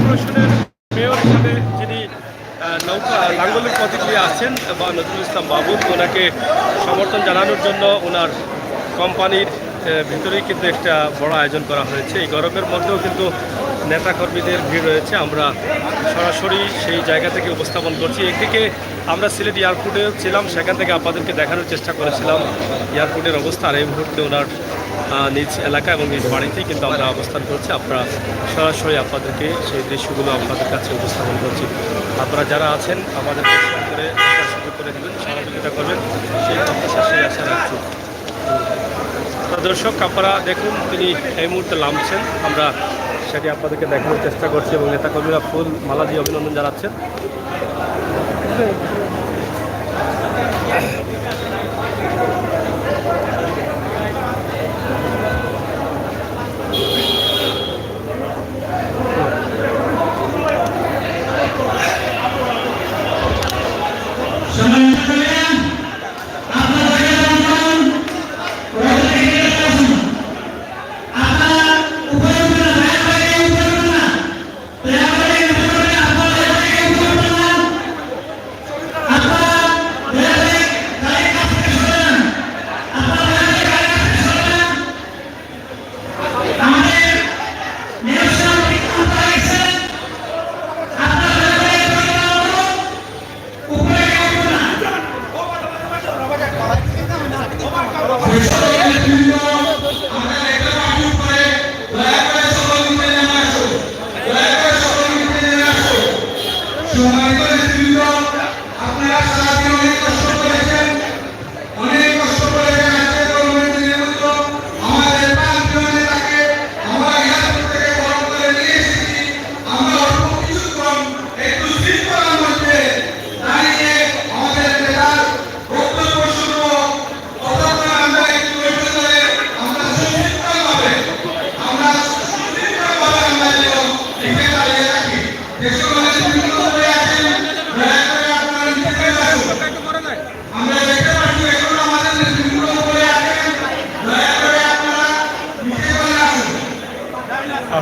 কর্পোরেশনের মেয়র হিসেবে যিনি লাঙ্গলের প্রতিক্রিয়া আছেন বা নজরুল ইসলাম বাবু, ওনাকে সমর্থন জানানোর জন্য ওনার কোম্পানির ভিতরেই কিন্তু একটা বড় আয়োজন করা হয়েছে। এই গরমের মধ্যেও কিন্তু নেতাকর্মীদের ভিড় রয়েছে। আমরা সরাসরি সেই জায়গা থেকে উপস্থাপন করছি। একদিকে আমরা সিলেট এয়ারপোর্টে ছিলাম, সেখান থেকে আপনাদেরকে দেখানোর চেষ্টা করেছিলাম এয়ারপোর্টের অবস্থা। আর এই মুহূর্তে ওনার নিজ এলাকা এবং নিজ বাড়িতেই কিন্তু আমরা অবস্থান করছি। আমরা সরাসরি আপনাদেরকে সেই দৃশ্যগুলো আপনাদের কাছে উপস্থাপন করছি। আপনারা যারা আছেন আমাদেরকে শেয়ার করে সুযোগ করে দেবেন, সহযোগিতা করবেন, সেই প্রত্যাশা সেই আশা রাখছি। দর্শক আপনারা দেখুন, তিনি এই মুহূর্তে নামছেন, আমরা সেটি আপনাদেরকে দেখানোর চেষ্টা করছি এবং নেতাকর্মীরা ফুল মালা দিয়ে অভিনন্দন জানাচ্ছেন।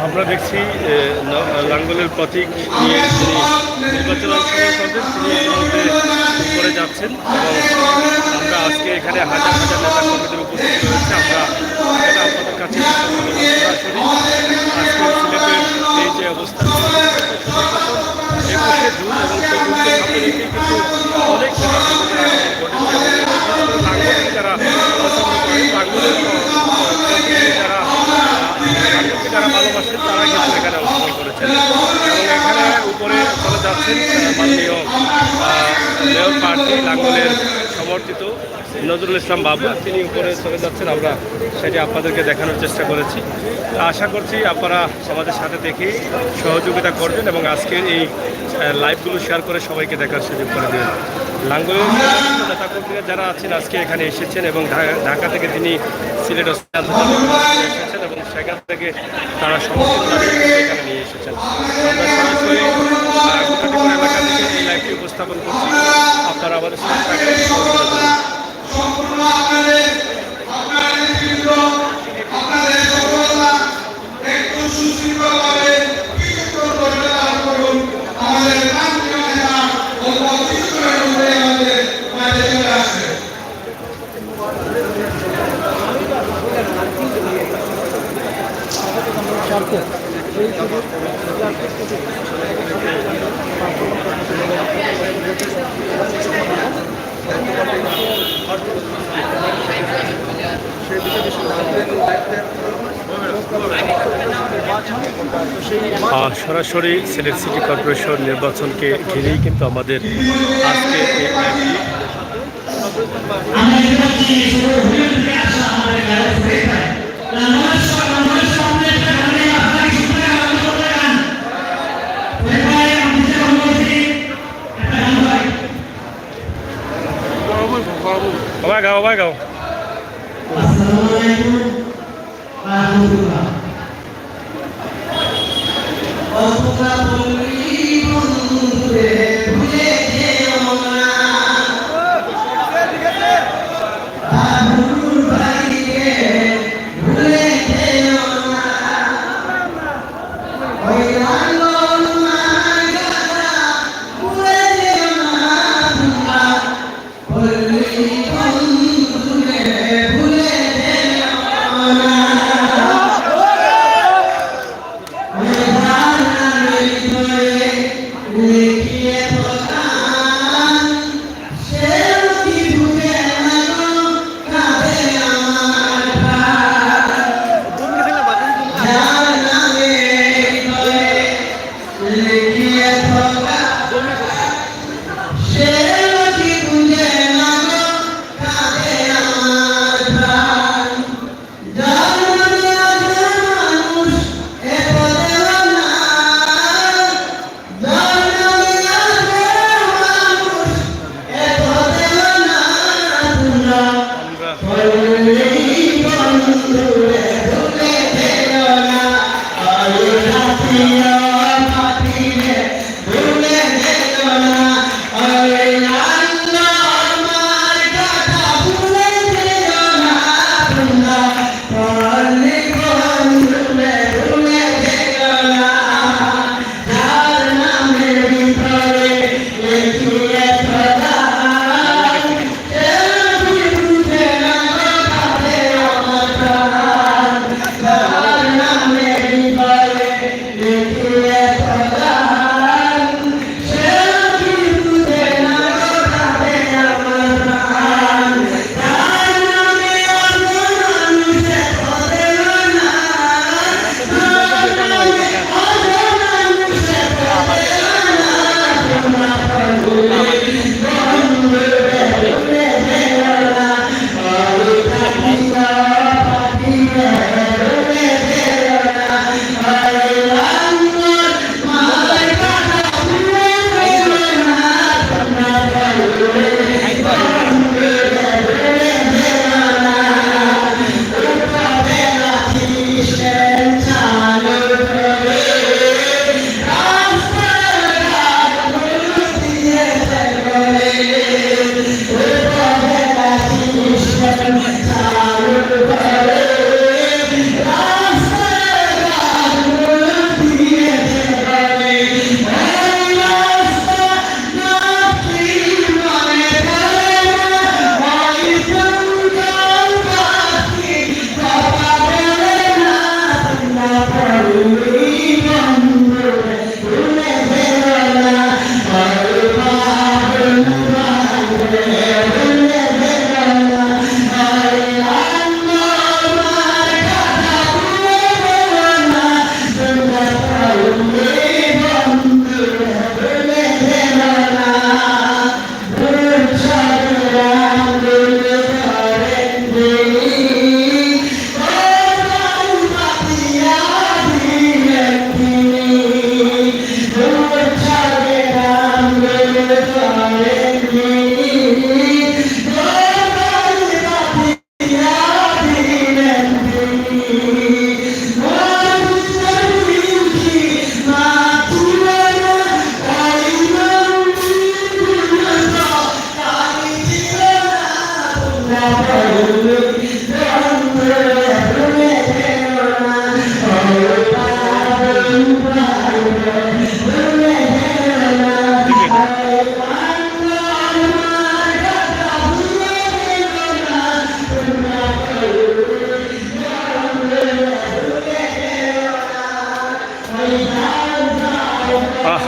আমরা দেখছি লাঙ্গলের প্রতীক নিয়ে যিনি নির্বাচন অংশগ্রহণ করবেন তিনি ইতিমধ্যে উপরে যাচ্ছেন এবং আমরা আজকে এখানে হাজার হাজার নেতা কর্মীদের উপস্থিত রয়েছে। আমরা এটা আপনাদের কাছে সরাসরি আজকে সিলেটের এই যে অবস্থা 21শে জুন এবং সেই জুনকে সামনে রেখে কিন্তু অনেক নেতা কর্মীদের আগমন ঘটেছে। লাঙ্গলকে যারা পছন্দ করেন, লাঙ্গলের যারা ভালোবাসেন তারা কিন্তু এখানে অংশগ্রহণ করেছেন এবং এখানে উপরে চলে যাচ্ছেন মাননীয় মেয়র প্রার্থী লাঙ্গলের সমর্থিত নজরুল ইসলাম বাবু, তিনি উপরে চলে যাচ্ছেন। আমরা সেটি আপনাদেরকে দেখানোর চেষ্টা করেছি। আশা করছি আপনারা আমাদের সাথে দেখে সহযোগিতা করবেন এবং আজকের এই লাইভগুলো শেয়ার করে সবাইকে দেখার সুযোগ করে দেবেন। লাঙ্গলের নেতাকর্মীরা যারা আছেন আজকে এখানে এসেছেন এবং ঢাকা থেকে তিনি সিলেট এসেছেন এবং সেখান থেকে তারা সমর্থন এখানে নিয়ে এসেছেন। আমরা সরাসরি এলাকা থেকে এই লাইভটি উপস্থাপন করছি। আপনারা আমাদের সাথে সরাসরি সিলেট সিটি কর্পোরেশন নির্বাচনকে ঘিরেই কিন্তু আমাদের আজকে এই গাও গাও Oh,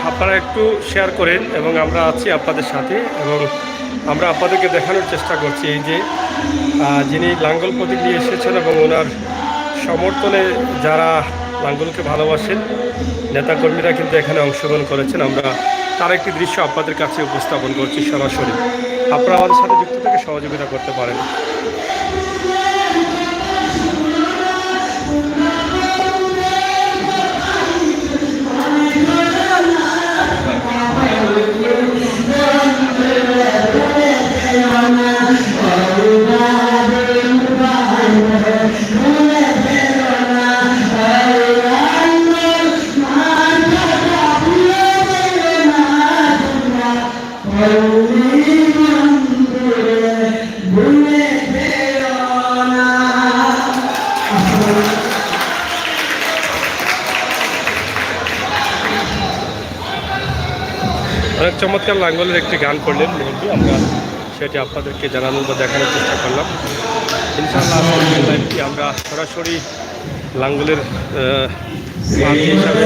আপনারা একটু শেয়ার করেন এবং আমরা আছি আপনাদের সাথে এবং আমরা আপনাদেরকে দেখানোর চেষ্টা করছি এই যে যিনি লাঙ্গল প্রতীক নিয়ে এসেছেন এবং ওনার সমর্থনে যারা লাঙ্গলকে ভালোবাসেন নেতাকর্মীরা কিন্তু এখানে অংশগ্রহণ করেছেন। আমরা তার একটি দৃশ্য আপনাদের কাছে উপস্থাপন করছি সরাসরি। আপনারা আমাদের সাথে যুক্ত থেকে সহযোগিতা করতে পারেন। অনেক চমৎকার লাঙ্গলের একটি গান করলেন মুরব্বী, আমরা সেটি আপনাদেরকে জানানোর বা দেখানোর চেষ্টা করলাম। ইনশাআল্লাহ লাইভটি আমরা সরাসরি লাঙ্গলের হিসাবে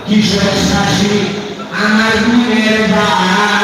কিশোর শাসী আমার গুণের ভাই